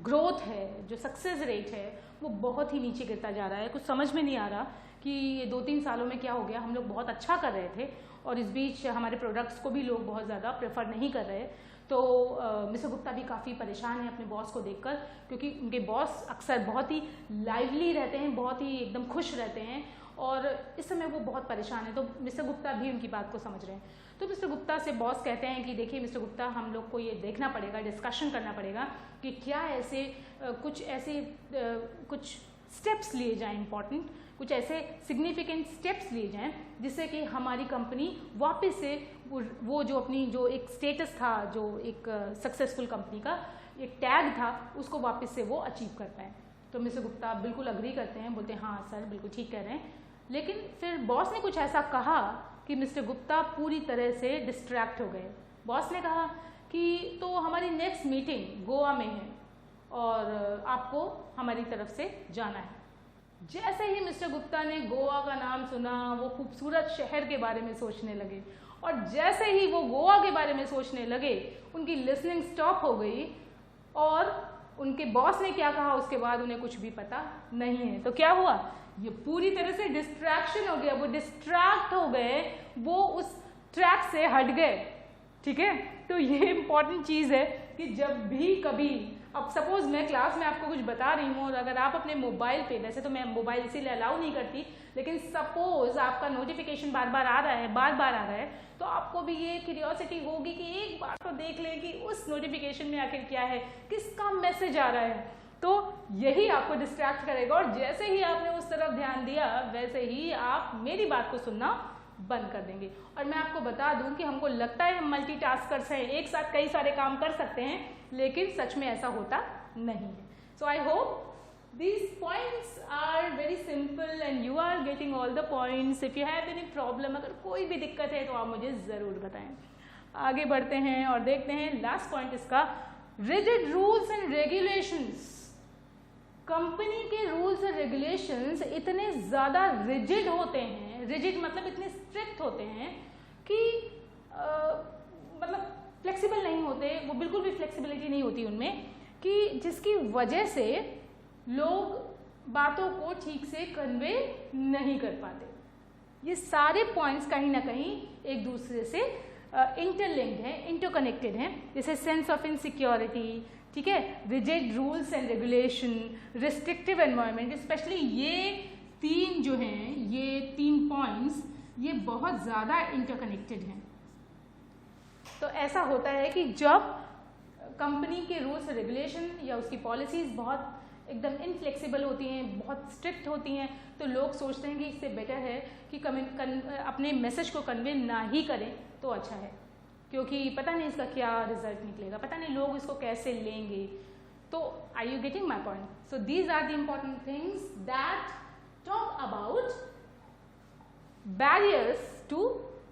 A: ग्रोथ है, जो सक्सेस रेट है, वो बहुत ही नीचे गिरता जा रहा है। कुछ समझ में नहीं आ रहा कि ये 2-3 सालों में क्या हो गया। हम लोग बहुत अच्छा कर रहे थे और इस बीच हमारे प्रोडक्ट्स को भी लोग बहुत ज़्यादा प्रेफर नहीं कर रहे। तो मिस्टर गुप्ता भी काफ़ी परेशान है अपने बॉस को देखकर, क्योंकि उनके बॉस अक्सर बहुत ही लाइवली रहते हैं, बहुत ही एकदम खुश रहते हैं, और इस समय वो बहुत परेशान है। तो मिस्टर गुप्ता भी उनकी बात को समझ रहे हैं। तो मिस्टर गुप्ता से बॉस कहते हैं कि देखिए मिस्टर गुप्ता, हम लोग को ये देखना पड़ेगा, डिस्कशन करना पड़ेगा कि क्या ऐसे कुछ स्टेप्स लिए जाएं, इम्पॉर्टेंट कुछ ऐसे सिग्निफिकेंट स्टेप्स लिए जाएं जिससे कि हमारी कंपनी वापस से वो जो अपनी जो एक स्टेटस था, जो एक सक्सेसफुल कंपनी का एक टैग था, उसको वापस से वो अचीव कर पाए। तो मिस्टर गुप्ता बिल्कुल अग्री करते हैं, बोलते हैं हाँ सर बिल्कुल ठीक कह रहे हैं। लेकिन फिर बॉस ने कुछ ऐसा कहा कि मिस्टर गुप्ता पूरी तरह से डिस्ट्रैक्ट हो गए। बॉस ने कहा कि तो हमारी नेक्स्ट मीटिंग गोवा में है और आपको हमारी तरफ से जाना है। जैसे ही मिस्टर गुप्ता ने गोवा का नाम सुना, वो खूबसूरत शहर के बारे में सोचने लगे, और जैसे ही वो गोवा के बारे में सोचने लगे, उनकी लिसनिंग स्टॉप हो गई और उनके बॉस ने क्या कहा उसके बाद उन्हें कुछ भी पता नहीं है। तो क्या हुआ, ये पूरी तरह से डिस्ट्रैक्शन हो गया, वो डिस्ट्रैक्ट हो गए, वो उस ट्रैक से हट गए। ठीक है, तो ये इंपॉर्टेंट चीज़ है कि जब भी कभी, अब सपोज मैं क्लास में आपको कुछ बता रही हूँ और अगर आप अपने मोबाइल पे, वैसे तो मैं मोबाइल इसीलिए अलाउ नहीं करती, लेकिन सपोज आपका नोटिफिकेशन बार बार आ रहा है, तो आपको भी ये क्यूरियोसिटी होगी कि एक बार तो देख लें कि उस नोटिफिकेशन में आखिर क्या है, किसका मैसेज आ रहा है। तो यही आपको डिस्ट्रैक्ट करेगा, और जैसे ही आपने उस तरफ ध्यान दिया वैसे ही आप मेरी बात को सुनना बंद कर देंगे। और मैं आपको बता दूं कि हमको लगता है हम मल्टीटास्कर्स हैं, एक साथ कई सारे काम कर सकते हैं, लेकिन सच में ऐसा होता नहीं है। So I hope these points are very simple and you are getting all the points. If you have any problem, अगर कोई भी दिक्कत है तो आप मुझे ज़रूर बताएं। आगे बढ़ते हैं और देखते हैं लास्ट पॉइंट इसका, rigid rules and regulations। Company के रूल्स और रेगुलेशंस इतने ज़्यादा रिजिड होते हैं, रिजिड मतलब इतने स्ट्रिक्ट होते हैं कि मतलब फ्लेक्सिबल नहीं होते, वो बिल्कुल भी फ्लेक्सिबिलिटी नहीं होती उनमें, कि जिसकी वजह से लोग बातों को ठीक से कन्वे नहीं कर पाते। ये सारे पॉइंट्स कहीं ना कहीं एक दूसरे से इंटरलिंक्ड हैं, इंटरकनेक्टेड हैं। जैसे सेंस ऑफ इनसिक्योरिटी, ठीक है, rigid rules and regulation, restrictive environment, specially ये तीन जो हैं, ये 3 पॉइंट्स, ये बहुत ज़्यादा इंटरकनेक्टेड हैं। तो ऐसा होता है कि जब कंपनी के रूल्स रेगुलेशन या उसकी पॉलिसीज़ बहुत एकदम इनफ्लेक्सिबल होती हैं, बहुत स्ट्रिक्ट होती हैं, तो लोग सोचते हैं कि इससे बेटर है कि अपने मैसेज को कन्वे ना ही करें तो अच्छा है, क्योंकि पता नहीं इसका क्या रिजल्ट निकलेगा, पता नहीं लोग इसको कैसे लेंगे। तो are you getting my point? So these are the important things that talk about barriers to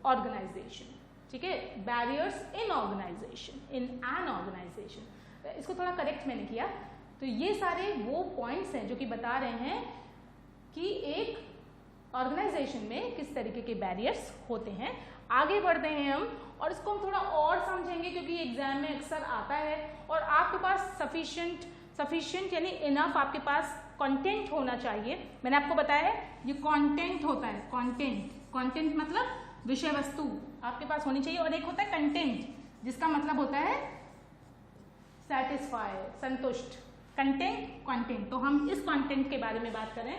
A: organisation. ठीक है, barriers in organisation, in an organisation, इसको थोड़ा करेक्ट मैंने किया। तो ये सारे वो पॉइंट्स हैं जो कि बता रहे हैं कि एक ऑर्गेनाइजेशन में किस तरीके के बैरियर्स होते हैं। आगे बढ़ते हैं हम और इसको हम थोड़ा और समझेंगे, क्योंकि एग्जाम में अक्सर आता है और आपके पास सफिशिएंट यानी इनफ आपके पास कंटेंट होना चाहिए। मैंने आपको बताया है ये कंटेंट होता है, कंटेंट मतलब विषय वस्तु आपके पास होनी चाहिए, और एक होता है कंटेंट जिसका मतलब होता है सेटिस्फाई, संतुष्ट। कंटेंट, तो हम इस कंटेंट के बारे में बात करें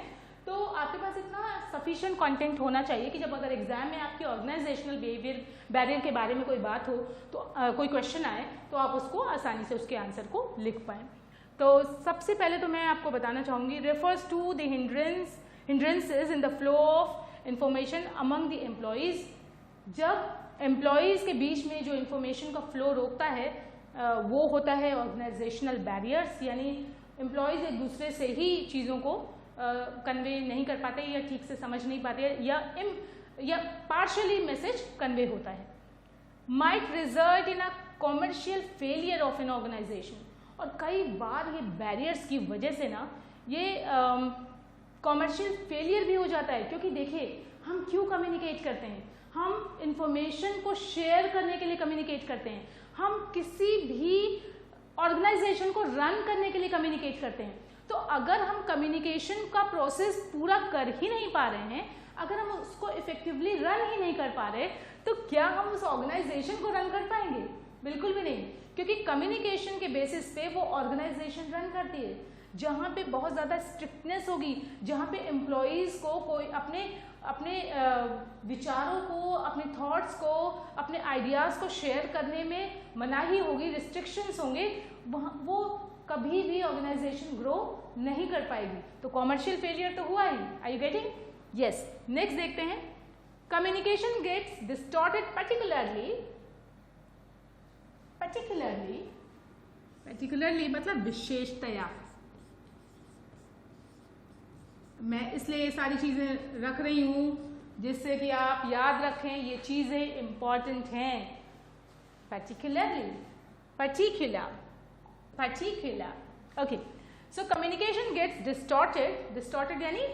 A: तो आपके पास इतना सफिशिएंट कंटेंट होना चाहिए कि जब अगर एग्जाम में आपकी ऑर्गेनाइजेशनल बैरियर के बारे में कोई बात हो, तो कोई क्वेश्चन आए तो आप उसको आसानी से उसके आंसर को लिख पाएँ। तो सबसे पहले तो मैं आपको बताना चाहूँगी, refers to the hindrances in the flow of information among the employees. जब एम्प्लॉयज़ के बीच में जो इन्फॉर्मेशन का फ्लो रोकता है, वो होता है ऑर्गेनाइजेशनल बैरियर्स, यानी एम्प्लॉयज़ एक दूसरे से ही चीज़ों को कन्वे नहीं कर पाते या ठीक से समझ नहीं पाते या पार्शली मैसेज कन्वे होता है। Might result in a commercial failure of an organisation, और कई बार ये बैरियर्स की वजह से ना ये कॉमर्शियल फेलियर भी हो जाता है। क्योंकि देखिए हम क्यों कम्युनिकेट करते हैं, हम इंफॉर्मेशन को शेयर करने के लिए कम्युनिकेट करते हैं, हम किसी भी ऑर्गेनाइजेशन को रन करने के लिए कम्युनिकेट करते हैं। तो अगर हम कम्युनिकेशन का प्रोसेस पूरा कर ही नहीं पा रहे हैं, अगर हम उसको इफेक्टिवली रन ही नहीं कर पा रहे, तो क्या हम उस ऑर्गेनाइजेशन को रन कर पाएंगे? बिल्कुल भी नहीं, क्योंकि कम्युनिकेशन के बेसिस पे वो ऑर्गेनाइजेशन रन करती है। जहाँ पे बहुत ज़्यादा स्ट्रिक्टनेस होगी, जहाँ पे एम्प्लॉयज़ को कोई अपने विचारों को, अपने थॉट्स को, अपने आइडियाज़ को शेयर करने में मनाही होगी, रिस्ट्रिक्शंस होंगे, वो कभी भी ऑर्गेनाइजेशन ग्रो नहीं कर पाएगी। तो कॉमर्शियल फेलियर तो हुआ ही। Are you getting? Yes. Next देखते हैं, कम्युनिकेशन गेट्स डिस्टॉर्टेड पर्टिकुलरली मतलब विशेषतया। मैं इसलिए ये सारी चीज़ें रख रही हूँ जिससे कि आप याद रखें, ये चीज़ें इंपॉर्टेंट हैं। particular okay, so communication gets distorted यानी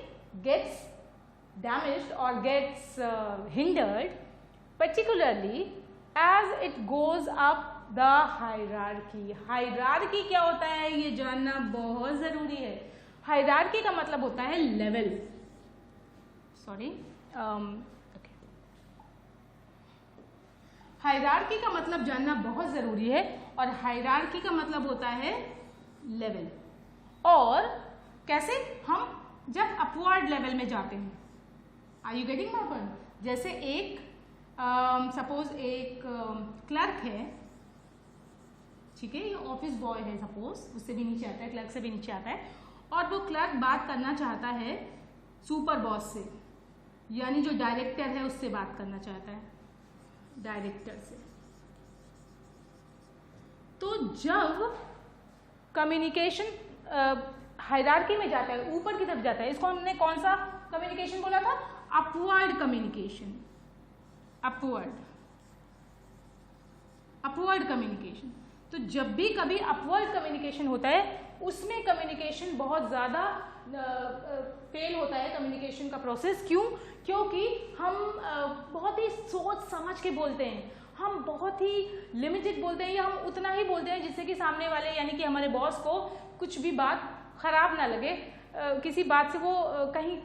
A: gets damaged or gets hindered, particularly as it goes up the hierarchy क्या होता है ये जानना बहुत ज़रूरी है। हायरार्की का मतलब होता है लेवल, हायरार्की का मतलब जानना बहुत ज़रूरी है, और हायरार्की का मतलब होता है लेवल। और कैसे? हम जब अपवर्ड लेवल में जाते हैं, are you getting my point? जैसे एक सपोज एक क्लर्क है, ठीक है, ये ऑफिस बॉय है सपोज, उससे भी नीचे आता है, क्लर्क से भी नीचे आता है, और वो क्लर्क बात करना चाहता है सुपर बॉस से, यानी जो डायरेक्टर है उससे बात करना चाहता है, डायरेक्टर से। तो जब कम्युनिकेशन हायरार्की में जाता है, ऊपर की तरफ जाता है, इसको हमने कौन सा कम्युनिकेशन बोला था? Upward communication, upward communication. तो जब भी कभी अपवर्ड कम्युनिकेशन होता है, उसमें कम्युनिकेशन बहुत ज़्यादा फेल होता है, कम्युनिकेशन का प्रोसेस। क्यों? क्योंकि हम बहुत ही सोच समझ के बोलते हैं, हम बहुत ही लिमिटेड बोलते हैं, या हम उतना ही बोलते हैं जिससे कि सामने वाले यानी कि हमारे बॉस को कुछ भी बात खराब ना लगे, किसी बात से वो कहीं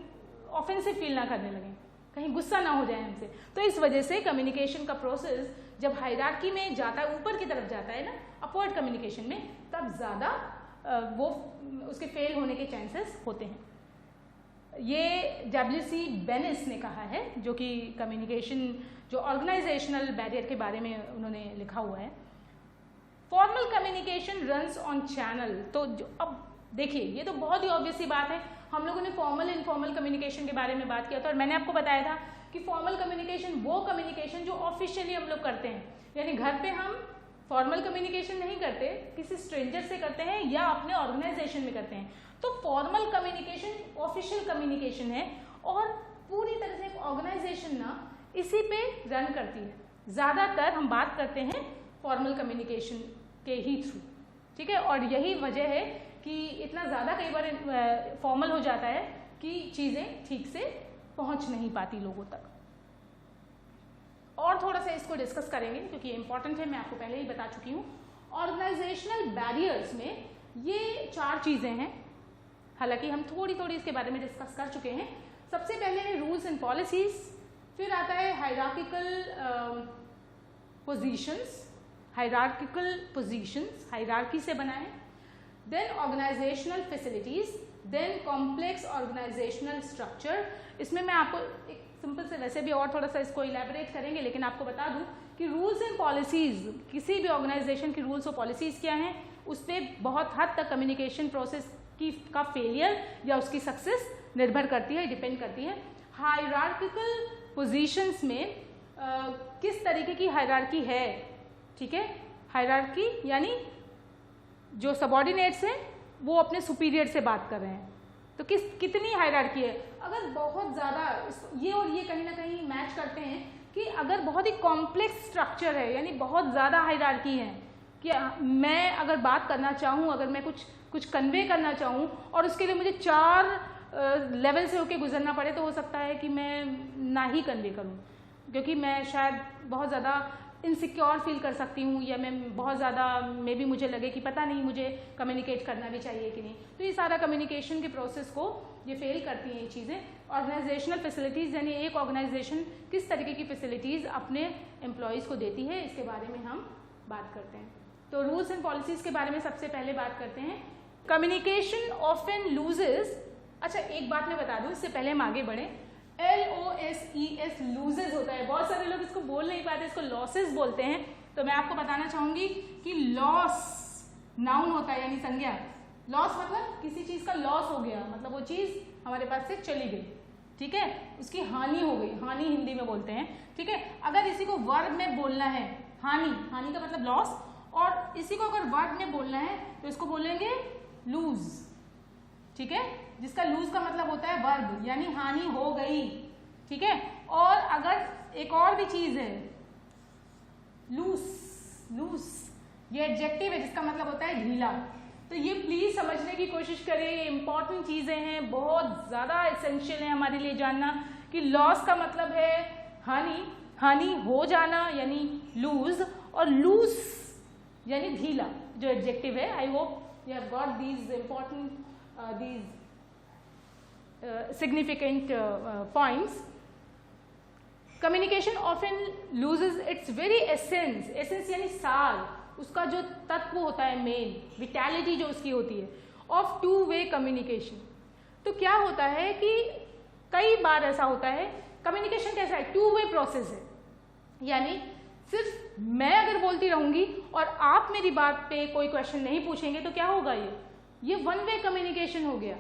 A: ऑफेंसिव फील ना करने लगे, कहीं गुस्सा ना हो जाए हमसे। तो इस वजह से कम्युनिकेशन का प्रोसेस जब हायरार्की में जाता है, ऊपर की तरफ जाता है ना, अपवर्ड कम्युनिकेशन में, तब ज़्यादा वो उसके फेल होने के चांसेस होते हैं। ये W.C. बेनिस ने कहा है, जो कि कम्युनिकेशन जो ऑर्गेनाइजेशनल बैरियर के बारे में उन्होंने लिखा हुआ है। Formal communication runs on channel. तो अब देखिए, ये तो बहुत ही ऑब्वियस सी बात है, हम लोगों ने फॉर्मल इनफॉर्मल कम्युनिकेशन के बारे में बात किया था, और मैंने आपको बताया था कि फॉर्मल कम्युनिकेशन वो कम्युनिकेशन जो ऑफिशियली हम लोग करते हैं, यानी घर पे हम फॉर्मल कम्युनिकेशन नहीं करते, किसी स्ट्रेंजर से करते हैं या अपने ऑर्गेनाइजेशन में करते हैं। तो फॉर्मल कम्युनिकेशन ऑफिशियल कम्युनिकेशन है, और पूरी तरह से एक ऑर्गेनाइजेशन ना इसी पे रन करती है। ज़्यादातर हम बात करते हैं फॉर्मल कम्युनिकेशन के ही थ्रू, ठीक है, और यही वजह है कि इतना ज़्यादा कई बार फॉर्मल हो जाता है कि चीज़ें ठीक से पहुंच नहीं पाती लोगों तक। और थोड़ा सा इसको डिस्कस करेंगे क्योंकि इंपॉर्टेंट है, मैं आपको पहले ही बता चुकी हूँ। ऑर्गेनाइजेशनल बैरियर्स में ये 4 चीज़ें हैं, हालांकि हम थोड़ी थोड़ी इसके बारे में डिस्कस कर चुके हैं। सबसे पहले है रूल्स एंड पॉलिसीज, फिर आता है हायरार्किकल पोजीशंस, हायरार्की से बना है, then organisational facilities, then complex organisational structure. इसमें मैं आपको एक सिंपल से, वैसे भी और थोड़ा सा इसको इलेबोरेट करेंगे, लेकिन आपको बता दूं कि रूल्स एंड पॉलिसीज, किसी भी ऑर्गेनाइजेशन की रूल्स और पॉलिसीज क्या हैं, उस पर बहुत हद तक कम्युनिकेशन प्रोसेस का फेलियर या उसकी सक्सेस निर्भर करती है, डिपेंड करती है। हायरार्किकल पोजीशंस में किस तरीके की हायरार्की है, ठीक है, हायरार्की यानी जो सबऑर्डिनेट्स हैं वो अपने सुपीरियर से बात कर रहे हैं। तो कितनी हायरार्की है? अगर बहुत ज़्यादा ये और ये कहीं ना कहीं मैच करते हैं कि अगर बहुत ही कॉम्प्लेक्स स्ट्रक्चर है यानी बहुत ज़्यादा हायरार्की है कि मैं अगर बात करना चाहूँ, अगर मैं कुछ कन्वे करना चाहूँ और उसके लिए मुझे 4 लेवल से होके गुजरना पड़े, तो हो सकता है कि मैं ना ही कन्वे करूँ, क्योंकि मैं शायद बहुत ज़्यादा इनसिक्योर फील कर सकती हूँ या मैं बहुत ज़्यादा मे बी मुझे लगे कि पता नहीं मुझे कम्युनिकेट करना भी चाहिए कि नहीं। तो ये सारा कम्युनिकेशन के प्रोसेस को ये फेल करती हैं ये चीज़ें। ऑर्गेनाइजेशनल फैसिलिटीज़ यानी एक ऑर्गेनाइजेशन किस तरीके की फैसिलिटीज़ अपने एम्प्लॉयज़ को देती है, इसके बारे में हम बात करते हैं। तो रूल्स एंड पॉलिसीज़ के बारे में सबसे पहले बात करते हैं। Communication often loses. अच्छा, एक बात मैं बता दूँ इससे पहले हम आगे बढ़ें। LOSES लूजेज होता है, बहुत सारे लोग इसको बोल नहीं पाते, इसको लॉसेस बोलते हैं। तो मैं आपको बताना चाहूँगी कि लॉस नाउन होता है यानी संज्ञा। लॉस मतलब किसी चीज़ का लॉस हो गया, मतलब वो चीज़ हमारे पास से चली गई, ठीक है, उसकी हानि हो गई, हानि हिंदी में बोलते हैं, ठीक है। अगर इसी को वर्ब में बोलना है, हानि का मतलब लॉस, और इसी को अगर वर्ब में बोलना है तो इसको बोलेंगे लूज, ठीक है, जिसका लूज का मतलब होता है वर्ब यानी हानि हो गई, ठीक है। और अगर एक और भी चीज है लूस, ये एडजेक्टिव है जिसका मतलब होता है ढीला। तो ये प्लीज समझने की कोशिश करें, ये इंपॉर्टेंट चीजें हैं, बहुत ज्यादा एसेंशियल है हमारे लिए जानना कि लॉस का मतलब है हानि हो जाना यानी लूज, और लूज यानी ढीला जो एडजेक्टिव है। आई hope you have got these important these significant points. Communication often loses its very essence. Essence यानी सार, उसका जो तत्व होता है मेन, विटैलिटी जो उसकी होती है, of two-way communication. तो क्या होता है कि कई बार ऐसा होता है, कम्युनिकेशन कैसा है, 2-way प्रोसेस है, यानी सिर्फ मैं अगर बोलती रहूंगी और आप मेरी बात पे कोई क्वेश्चन नहीं पूछेंगे तो क्या होगा, ये 1-way कम्युनिकेशन हो गया।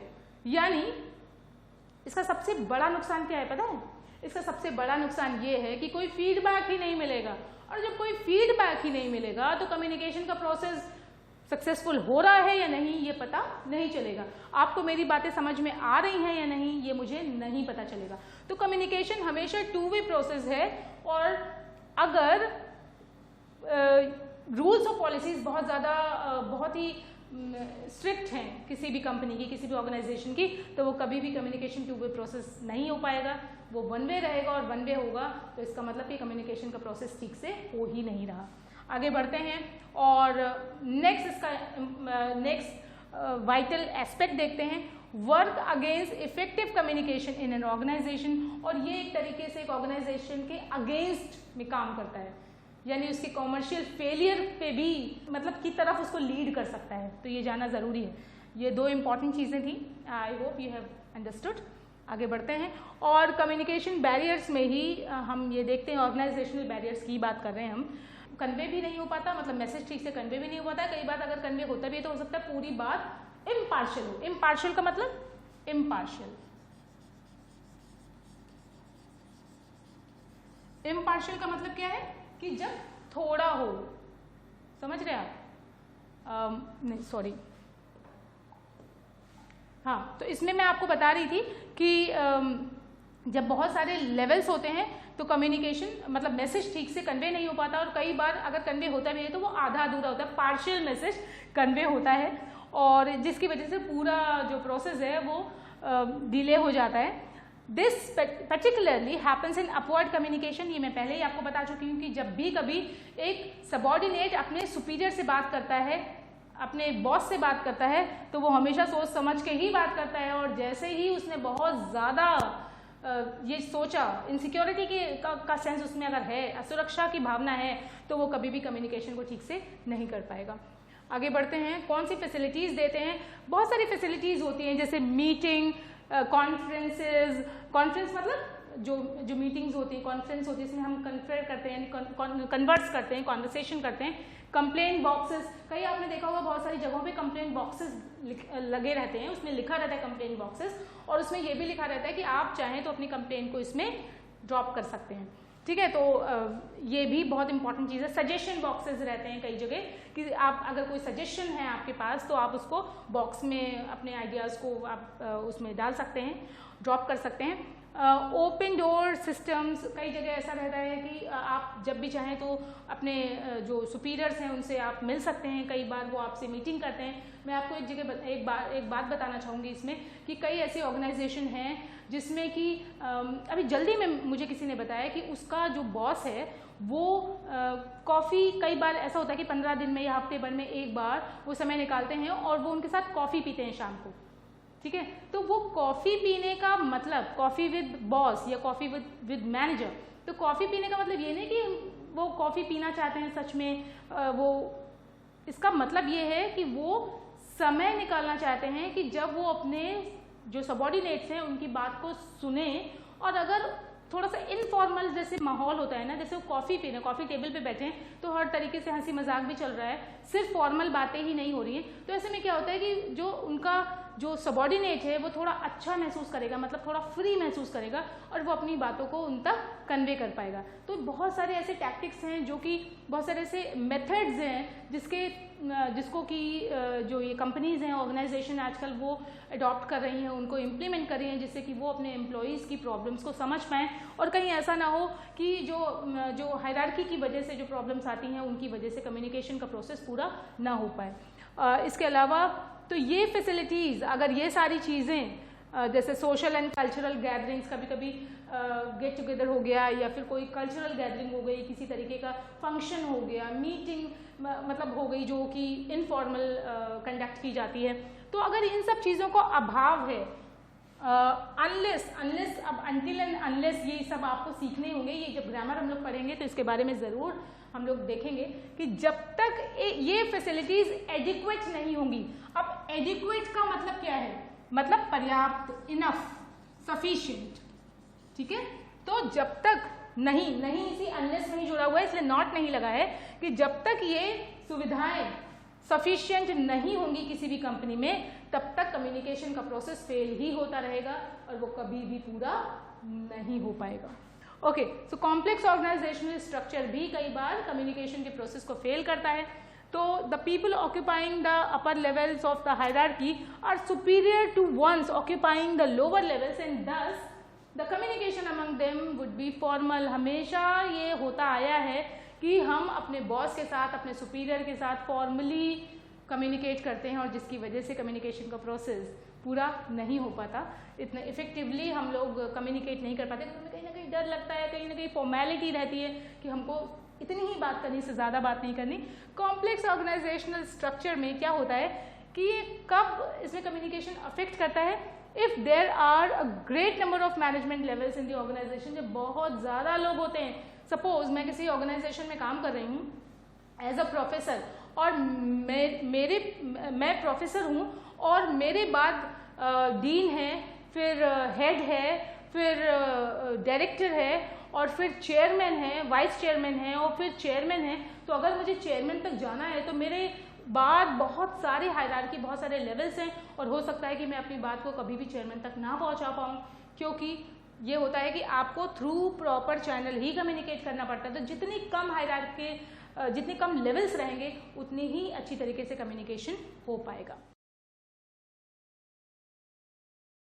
A: यानी इसका सबसे बड़ा नुकसान क्या है पता है? इसका सबसे बड़ा नुकसान ये है कि कोई फीडबैक ही नहीं मिलेगा, और जब कोई फीडबैक ही नहीं मिलेगा तो कम्युनिकेशन का प्रोसेस सक्सेसफुल हो रहा है या नहीं ये पता नहीं चलेगा। आपको मेरी बातें समझ में आ रही हैं या नहीं ये मुझे नहीं पता चलेगा। तो कम्युनिकेशन हमेशा 2-way प्रोसेस है, और अगर रूल्स और पॉलिसीज बहुत ही स्ट्रिक्ट हैं किसी भी कंपनी की, किसी भी ऑर्गेनाइजेशन की, तो वो कभी भी कम्युनिकेशन 2-way प्रोसेस नहीं हो पाएगा, वो 1-way रहेगा, और 1-way होगा तो इसका मतलब कि कम्युनिकेशन का प्रोसेस ठीक से हो ही नहीं रहा। आगे बढ़ते हैं और नेक्स्ट वाइटल एस्पेक्ट देखते हैं, work against effective communication in an organisation. और ये एक तरीके से एक ऑर्गेनाइजेशन के अगेंस्ट में काम करता है, यानी उसके कॉमर्शियल फेलियर पे भी मतलब की तरफ उसको लीड कर सकता है। तो ये जानना ज़रूरी है। ये 2 इंपॉर्टेंट चीज़ें थी, आई होप यू हैव अंडरस्टूड। आगे बढ़ते हैं और कम्युनिकेशन बैरियर्स में ही हम ये देखते हैं, ऑर्गेनाइजेशनल बैरियर्स की बात कर रहे हैं हम। कन्वे भी नहीं हो पाता, मतलब मैसेज ठीक से कन्वे भी नहीं हो पाता। कई बार अगर कन्वे होता भी है तो हो सकता है पूरी बात इम्पार्शियल हो। इम्पार्शियल का मतलब इम्पार्शियल का मतलब क्या है कि जब थोड़ा हो, समझ रहे आप? नहीं सॉरी, हाँ, तो इसमें मैं आपको बता रही थी कि जब बहुत सारे लेवल्स होते हैं तो कम्युनिकेशन मतलब मैसेज ठीक से कन्वे नहीं हो पाता, और कई बार अगर कन्वे होता भी है तो वो आधा अधूरा होता है, पार्शियल मैसेज कन्वे होता है, और जिसकी वजह से पूरा जो प्रोसेस है वो डिले हो जाता है। This particularly happens in upward communication. ये मैं पहले ही आपको बता चुकी हूँ कि जब भी कभी एक सबऑर्डिनेट अपने सुपीरियर से बात करता है, अपने बॉस से बात करता है, तो वो हमेशा सोच समझ के ही बात करता है, और जैसे ही उसने बहुत ज़्यादा ये सोचा, इनसिक्योरिटी का सेंस उसमें अगर है, असुरक्षा की भावना है, तो वो कभी भी कम्युनिकेशन को ठीक से नहीं कर पाएगा। आगे बढ़ते हैं, कौन सी फैसिलिटीज़ देते हैं? बहुत सारी फैसिलिटीज़ होती हैं, जैसे मीटिंग, कॉन्फ्रेंसेस। कॉन्फ्रेंस मतलब जो मीटिंग्स होती हैं, कॉन्फ्रेंस होती है, इसमें हम कन्फर करते हैं यानी कन्वर्स करते हैं, कॉन्वर्सेशन करते हैं। कंप्लेंट बॉक्सेस, कई आपने देखा होगा बहुत सारी जगहों पे कंप्लेंट बॉक्सेस लगे रहते हैं, उसमें लिखा रहता है कंप्लेंट बॉक्सेस, और उसमें ये भी लिखा रहता है कि आप चाहें तो अपनी कंप्लेंट को इसमें ड्रॉप कर सकते हैं। ठीक है। तो ये भी बहुत इंपॉर्टेंट चीज़ है। सजेशन बॉक्सेस रहते हैं कई जगह कि आप अगर कोई सजेशन है आपके पास तो आप उसको बॉक्स में अपने आइडियाज़ को आप उसमें डाल सकते हैं, ड्रॉप कर सकते हैं। ओपन डोर सिस्टम्स, कई जगह ऐसा रहता है कि आप जब भी चाहें तो अपने जो सुपीरियर्स हैं उनसे आप मिल सकते हैं, कई बार वो आपसे मीटिंग करते हैं। मैं आपको एक बात बताना चाहूँगी इसमें कि कई ऐसी ऑर्गेनाइजेशन हैं जिसमें कि अभी जल्दी में मुझे किसी ने बताया कि उसका जो बॉस है वो कॉफ़ी, कई बार ऐसा होता है कि 15 दिन में या हफ्ते भर में एक बार वो समय निकालते हैं और वो उनके साथ कॉफ़ी पीते हैं शाम को, ठीक है। तो वो कॉफ़ी पीने का मतलब, कॉफ़ी विद बॉस या कॉफ़ी विद मैनेजर, तो कॉफ़ी पीने का मतलब ये नहीं कि वो कॉफ़ी पीना चाहते हैं सच में, वो इसका मतलब ये है कि वो समय निकालना चाहते हैं कि जब वो अपने जो सबॉर्डिनेट्स हैं उनकी बात को सुने, और अगर थोड़ा सा इनफॉर्मल जैसे माहौल होता है ना, जैसे वो कॉफ़ी पी रहे हैं, कॉफ़ी टेबल पे बैठे हैं तो हर तरीके से हंसी मजाक भी चल रहा है, सिर्फ फॉर्मल बातें ही नहीं हो रही हैं, तो ऐसे में क्या होता है कि जो उनका जो सबॉर्डिनेट है वो थोड़ा अच्छा महसूस करेगा, मतलब थोड़ा फ्री महसूस करेगा और वो अपनी बातों को उन तक कन्वे कर पाएगा। तो बहुत सारे ऐसे टैक्टिक्स हैं जो कि बहुत सारे ऐसे मेथड्स हैं जिसको कि जो ये कंपनीज हैं, ऑर्गेनाइजेशन आजकल वो अडॉप्ट कर रही हैं, उनको इम्प्लीमेंट कर रही हैं, जिससे कि वो अपने एम्प्लॉयज़ की प्रॉब्लम्स को समझ पाएँ और कहीं ऐसा ना हो कि जो हायरार्की की वजह से जो प्रॉब्लम्स आती हैं उनकी वजह से कम्युनिकेशन का प्रोसेस पूरा ना हो पाए। इसके अलावा तो ये फैसिलिटीज़, अगर ये सारी चीज़ें जैसे सोशल एंड कल्चरल गैदरिंग्स, कभी कभी गेट टुगेदर हो गया या फिर कोई कल्चरल गैदरिंग हो गई, किसी तरीके का फंक्शन हो गया, मीटिंग मतलब हो गई जो कि इनफॉर्मल कंडक्ट की जाती है, तो अगर इन सब चीज़ों को अभाव है, अनलेस अब अनटिल एंड अनलेस ये सब आपको सीखने होंगे, ये जब ग्रामर हम लोग पढ़ेंगे तो इसके बारे में ज़रूर हम लोग देखेंगे कि जब तक ये फैसिलिटीज़ एडिक्वेट नहीं होंगी। अब एडिक्वेट का मतलब क्या है? मतलब पर्याप्त, इनफ, सफिशिएंट, ठीक है। तो जब तक नहीं इसी अनलेस में ही जुड़ा हुआ है, इसलिए नॉट नहीं लगा है कि जब तक ये सुविधाएं सफिशिएंट नहीं होंगी किसी भी कंपनी में, तब तक कम्युनिकेशन का प्रोसेस फेल ही होता रहेगा और वो कभी भी पूरा नहीं हो पाएगा। Okay, so complex organisational structure भी कई बार कम्युनिकेशन के प्रोसेस को फेल करता है। तो the people occupying the upper levels of the hierarchy are superior to ones occupying the lower levels and thus the communication among them would be formal. हमेशा ये होता आया है कि हम अपने बॉस के साथ, अपने सुपीरियर के साथ फॉर्मली कम्युनिकेट करते हैं और जिसकी वजह से कम्युनिकेशन का प्रोसेस पूरा नहीं हो पाता, इतने इफेक्टिवली हम लोग कम्युनिकेट नहीं कर पाते, क्योंकि कहीं ना कहीं डर लगता है, कहीं ना कहीं फॉर्मेलिटी रहती है कि हमको इतनी ही बात करनी, से ज़्यादा बात नहीं करनी। कॉम्प्लेक्स ऑर्गेनाइजेशनल स्ट्रक्चर में क्या होता है कि कब इसमें कम्युनिकेशन अफेक्ट करता है? If there are a great number of management levels in the organisation, जब बहुत ज़्यादा लोग होते हैं। सपोज मैं किसी ऑर्गेनाइजेशन में काम कर रही हूँ एज अ प्रोफेसर और मैं प्रोफेसर हूँ और मेरे बाद डीन है, फिर हेड है, फिर डायरेक्टर है और फिर चेयरमैन है, वाइस चेयरमैन है और फिर चेयरमैन है। तो अगर मुझे चेयरमैन तक जाना है तो मेरे बाद बहुत सारे हायरार्की, बहुत सारे लेवल्स हैं और हो सकता है कि मैं अपनी बात को कभी भी चेयरमैन तक ना पहुंचा पाऊं, क्योंकि ये होता है कि आपको थ्रू प्रॉपर चैनल ही कम्युनिकेट करना पड़ता है। तो जितनी कम हायरार्की, जितने कम लेवल्स रहेंगे उतनी ही अच्छी तरीके से कम्युनिकेशन हो पाएगा।